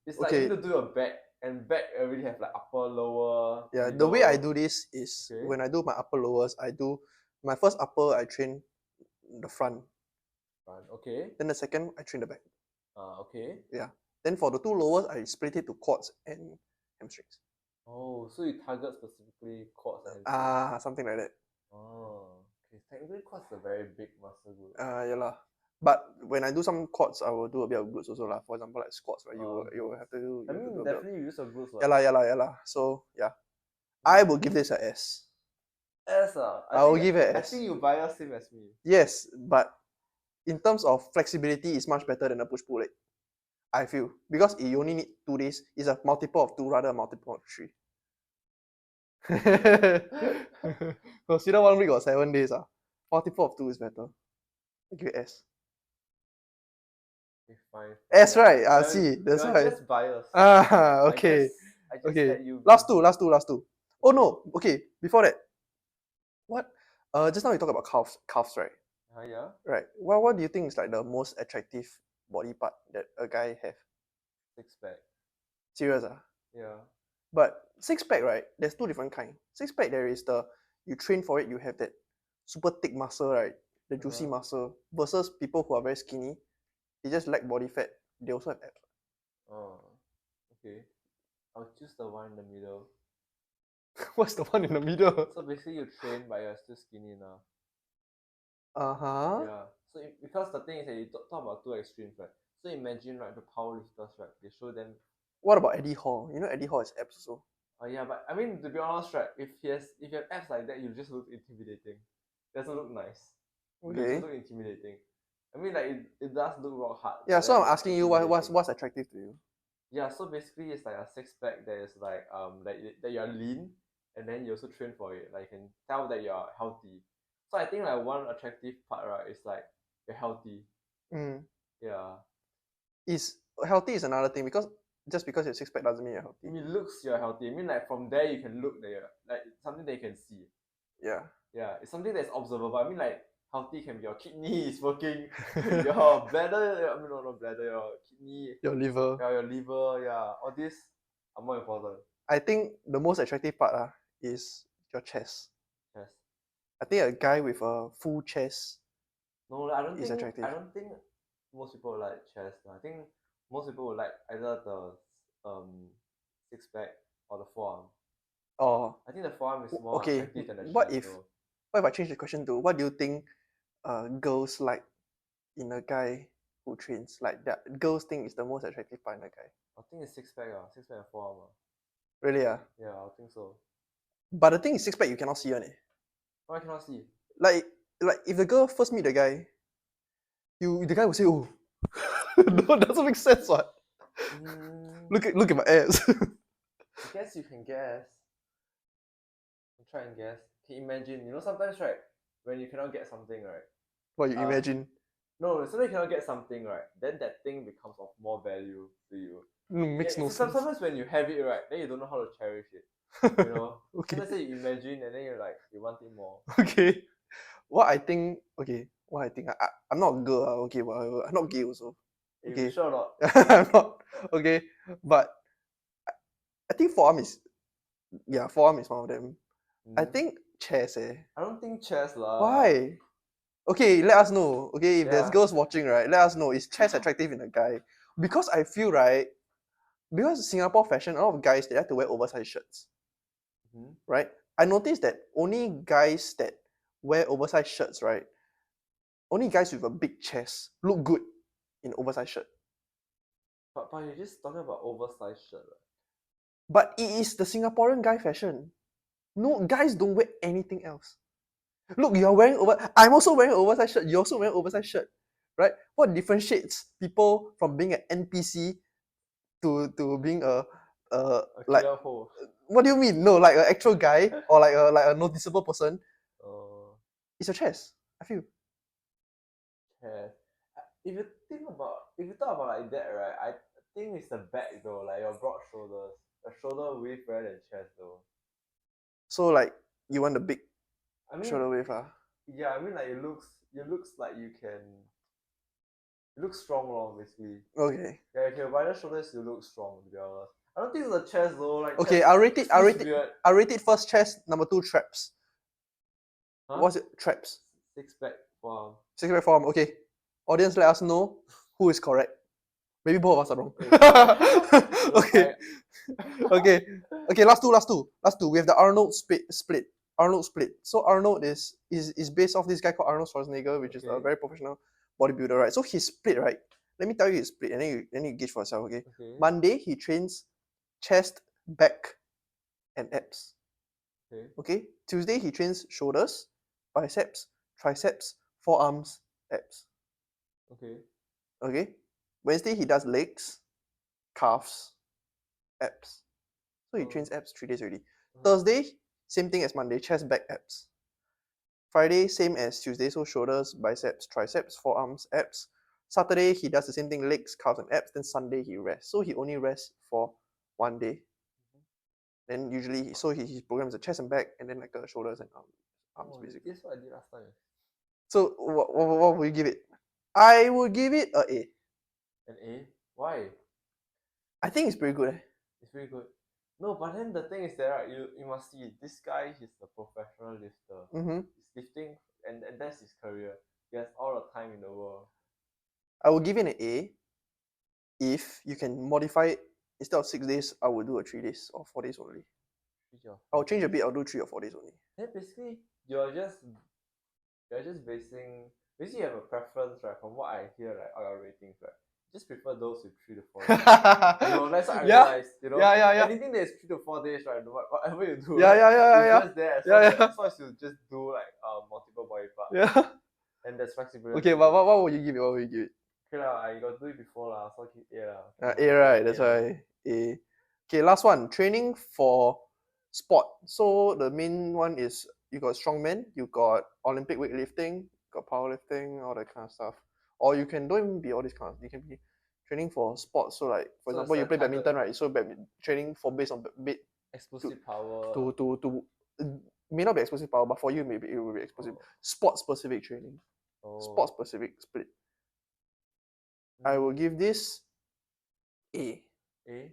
It's like you need to do your back, and back already have like upper, lower. Yeah, middle. the way I do this is Okay. when I do my upper lowers, I do my first upper, I train the front. Okay. Then the second, I train the back. Okay. Yeah. Then for the 2 lowers, I split it to quads and hamstrings. Oh, so you target specifically quads and hamstrings. Something like that. Oh, okay. Technically, quads is a very big muscle group. Yeah lah. But when I do some quads, I will do a bit of glutes also lah. For example, like squats, right? You will have to do. I mean, definitely you use your glutes. Yeah lah. So yeah, I will give this a S. S I will give it a S. I think you bias same as me. Yes, but in terms of flexibility, it's much better than a push pull leg. I feel. Because you only need 2 days. It's a multiple of 2 rather than multiple of 3. Consider 1 week or 7 days. Multiple of 2 is better. Give it S. Okay, fine. S, Yeah. right? You're, See, that's you're why. just biased. Okay. I just Okay. let you be. Last two. Oh no, okay. Before that, what? Just now we talked about calves, right? Yeah. Right. What do you think is like the most attractive body part that a guy have? 6-pack. Serious Yeah. But 6-pack, right? There's 2 different kind. 6-pack, there is the you train for it, you have that super thick muscle, right? The juicy Uh-huh. muscle versus people who are very skinny, they just lack body fat. They also have abs. Oh. Okay. I'll choose the one in the middle. What's the one in the middle? So basically, you train, but you're still skinny enough. Uh-huh. Yeah. So because the thing is that you talk about 2 extremes, right? So imagine, right, the powerlifters, right? They show them. What about Eddie Hall? You know Eddie Hall has abs also. Yeah, but I mean, to be honest, right? If you have abs like that, you just look intimidating. It doesn't look nice. You just Okay. look intimidating. I mean, like it does look rock hard. Yeah, but so then I'm it's asking you what's intimidating. attractive to you? Yeah, so basically it's like a 6-pack that is like that you're lean, and then you also train for it. Like you can tell that you're healthy. So I think like one attractive part, right, is like you're healthy. Mm. Yeah. Is healthy is another thing because just because you're 6-pack doesn't mean you're I healthy. mean looks you're healthy. I mean like from there you can look that you're like something that you can see. Yeah. Yeah, it's something that's observable. I mean like healthy can be your kidney is working, your bladder, I mean not bladder, your kidney, Your liver. your liver, yeah, all this are more important. I think the most attractive part is your chest. Yes. I think a guy with a full chest No, I don't is think attractive. most people like chest. I think most people would like either the 6-pack or the forearm. Or I think the forearm is more okay, attractive than the what chest if though. what if I change the question to what do you think girls like in a guy who trains? Like that girls think is the most attractive part in a guy. I think it's 6-pack, 6-pack and forearm. Really Yeah, I think so. But the thing is 6-pack you cannot see on it. Oh, I cannot see. Like if the girl first meet the guy, the guy will say, oh no, it doesn't make sense what. Look at my abs. I guess you can guess. Try and guess. Can you imagine? You know, sometimes right, when you cannot get something right. What you imagine? No, sometimes you cannot get something right, then that thing becomes of more value to you. Makes no sense. Sometimes when you have it right, then you don't know how to cherish it. You know? Okay. So let's say you imagine and then you're like, you want it more. Okay. What I think, I'm not a girl, okay, whatever. I'm not gay also. You Okay. sure or not? I'm not, okay. But I think forearm is one of them. I think chest, I don't think chest lah. Why? Okay, let us know. Okay, if there's Yeah. girls watching, right, let us know. Is chest attractive in a guy? Because I feel, right, because Singapore fashion, a lot of guys, they like to wear oversized shirts, right? I noticed that only guys that wear oversized shirts, right, only guys with a big chest look good in oversized shirt. But you're just talking about oversized shirt, right? But it is the Singaporean guy fashion. No, guys don't wear anything else. Look, you're wearing I'm also wearing an oversized shirt. You're also wearing an oversized shirt, right? What differentiates people from being an NPC to being a like killer hole. what do you mean? No, like an actual guy or like a noticeable person. It's your chest. I feel. Chest. If you talk about like that, right, I think it's the back though, like your broad shoulders. The shoulder width rather than chest though. So like you want the big I mean, shoulder width, yeah, I mean like it looks like you can. You look strong, lor, basically. Okay. Yeah, if you have wider shoulders, you look strong. To be honest, I don't think it's the chest though. Like Okay, chest, I'll rate it. weird. I'll rate it first chest. Number 2 traps. Huh? What's it? Traps. 6-pack forearm. 6-pack forearm. Okay. Audience, let us know who is correct. Maybe both of us are wrong. Okay. Okay. Last two. We have the Arnold split. Arnold split. So Arnold is based off this guy called Arnold Schwarzenegger, which is a very professional bodybuilder, right? So he split, right? Let me tell you his split, and then you gauge for yourself. Okay. Monday he trains chest, back, and abs. Okay. Tuesday he trains shoulders, biceps, triceps, forearms, abs. Okay. Wednesday he does legs, calves, abs. So he trains abs 3 days already. Thursday, same thing as Monday, chest, back, abs. Friday, same as Tuesday, so shoulders, biceps, triceps, forearms, abs. Saturday, he does the same thing, legs, calves, and abs. Then Sunday, he rests. So he only rests for 1 day. Then usually, so his program is a chest and back, and then like shoulders and arms basically. This is what I did last time. So what will you give it? I would give it a A. An A? Why? I think it's pretty good. It's pretty good. No, but then the thing is that right, you must see this guy. He's a professional lifter. Mm-hmm. He's lifting, and that's his career. He has all the time in the world. I will give it an A. If you can modify it, instead of 6 days, I will do a 3 days or 4 days only. I'll change a bit. I'll do 3 or 4 days only. Then basically, you're just basing. Basically, you have a preference, right? From what I hear, like all your ratings, right? Just prefer those with 3 to 4 days. That's what I realized. Yeah. Anything that is 3 to 4 days, right? Whatever you do, Yeah. just there. As long as you just do like multiple body parts. Yeah. And there's flexibility. Okay, but what would you give it? What would you give it? Okay lah, I got do it before lah, so keep A lah. A, right? That's why A. Okay, last one. Training for sport. So the main one is you got strongman, you got Olympic weightlifting, got powerlifting, all that kind of stuff. Or you can don't even be all this kind of. You can be training for sports. So like for example, you play badminton, right? So training for based on explosive power. To may not be explosive power, but for you maybe it will be explosive. Sport specific training. Sport specific split. I will give this A. A?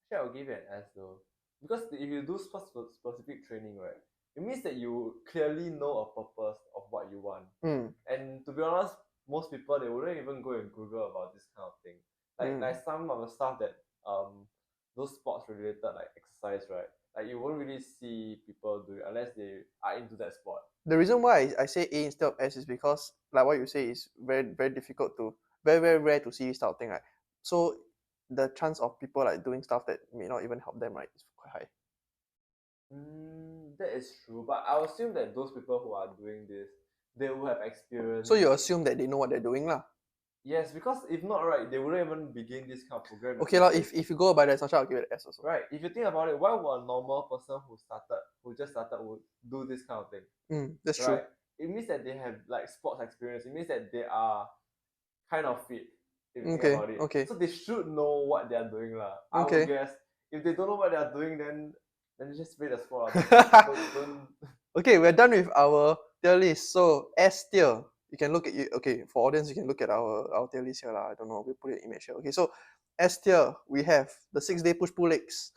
Actually, I will give it an S though. Because if you do specific training, right, it means that you clearly know a purpose of what you want. And to be honest, most people, they wouldn't even go and Google about this kind of thing. Like some of the stuff that those sports related like exercise, right? Like you won't really see people do it unless they are into that sport. The reason why I say A instead of S is because like what you say is very difficult to very rare to see this type of thing, right? So the chance of people like doing stuff that may not even help them, right, is quite high. That is true, but I assume that those people who are doing this, they will have experience. So you assume that they know what they're doing, lah? Yes, because if not, right, they wouldn't even begin this kind of program. Okay, if you go by that assumption, I'll give it an S also. Right. If you think about it, why would a normal person who just started would do this kind of thing? That's right? true. It means that they have like sports experience. It means that they are kind of fit. If you think about it. Okay. So they should know what they are doing, lah. I would guess. If they don't know what they are doing, then just play the sport. don't... Okay, we're done with our tier list. So S tier. You can look at it. Okay, for audience, you can look at our tier list here. I don't know. We'll put an image here. Okay, so S tier, we have the 6-day push-pull legs.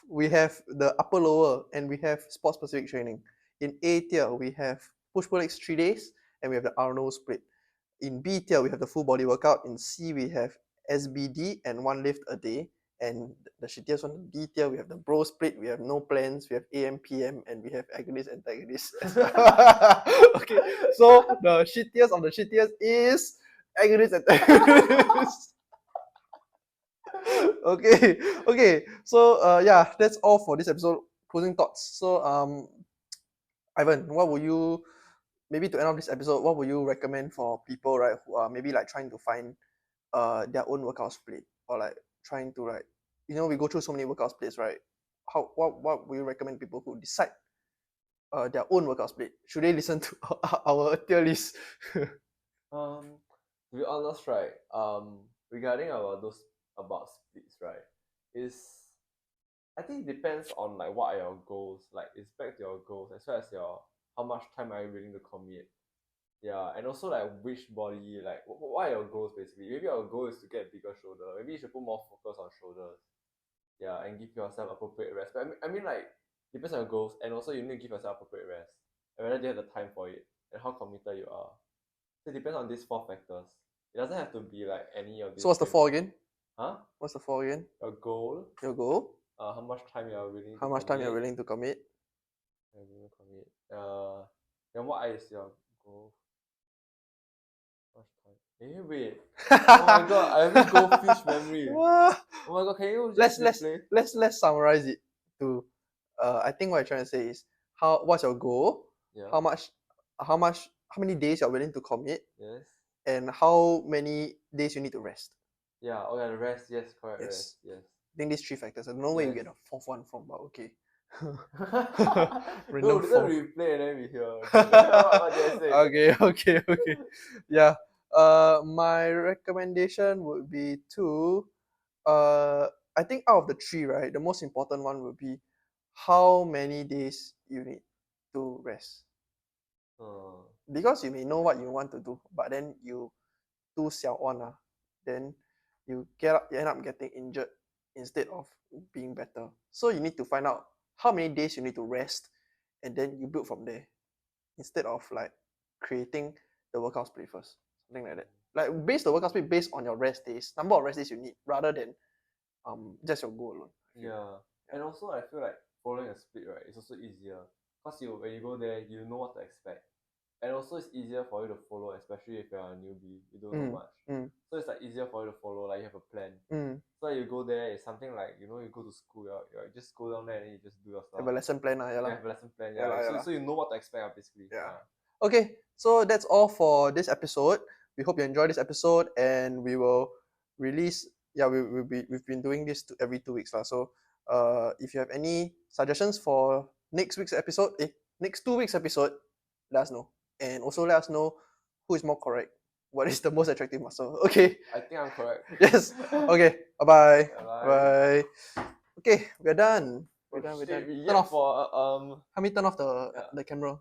We have the upper lower, and we have sport specific training. In A tier, we have push-pull legs 3 days, and we have the Arnold split. In B tier, we have the full body workout. In C, we have SBD and 1 lift a day. And the shittiest one, D tier, we have the bro split, we have no plans, we have AM, PM, and we have agonist, antagonist. Okay, so the shittiest of the shittiest is agonist, antagonist. Okay. So yeah, that's all for this episode. Closing thoughts. So Ivan, what will you, maybe to end off this episode, what would you recommend for people, right, who are maybe like trying to find their own workout split, or like trying to like, we go through so many workout splits, right? What would you recommend people who decide their own workout split? Should they listen to our tier list? To be honest, right, regarding about splits, right, I think it depends on like what are your goals. Like it's back to your goals as well as how much time are you willing to commit. Yeah, and also like which body, like what are your goals basically? Maybe your goal is to get bigger shoulder. Maybe you should put more focus on shoulders. Yeah, and give yourself appropriate rest. But I mean like depends on your goals, and also you need to give yourself appropriate rest. And whether you have the time for it and how committed you are. So it depends on these 4 factors. It doesn't have to be like any of these. So what's the 4 again? Huh? What's the 4 again? Your goal. How much time you are willing. How much time you're willing to commit? Then what is your goal? Wait. Oh my god, I have goldfish memory. Oh my god, can you just let's summarize it to I think what you're trying to say is what's your goal? Yeah. How many days you're willing to commit? Yes. and how many days you need to rest. Yeah, okay, the rest, yes, correct, Yes. rest, yes. I think these 3 factors. I don't know where you Yes. get the fourth one from, but okay. No, Random this one fourth. we play and then we hear. What did I say? Okay. Yeah. My recommendation would be to, I think out of the 3, right, the most important one would be how many days you need to rest. Because you may know what you want to do, but then you too 小 on then you end up getting injured instead of being better. So you need to find out how many days you need to rest, and then you build from there instead of like creating the workout split first, something like that. Like base the workout split based on your rest days, number of rest days you need, rather than just your goal alone. Yeah. And also I feel like following a split, right, is also easier. Because when you go there, you know what to expect. And also it's easier for you to follow, especially if you're a newbie, you don't know much. So it's like easier for you to follow, like you have a plan. So you go there, it's something like, you go to school, you just go down there and then you just do your stuff. Have a lesson plan, You have a lesson plan, Yeah lah, yeah so, lah. so you know what to expect, basically. Yeah. Okay, so that's all for this episode. We hope you enjoyed this episode, and we will release. Yeah, we've been doing this every 2 weeks lah. So, if you have any suggestions for next 2 weeks episode, let us know, and also let us know who is more correct. What is the most attractive muscle? Okay. I think I'm correct. Yes. Okay. Bye-bye. Bye. Bye. Okay, we're done. We're done. Shit, we Turn yet off. for Help me turn off the camera.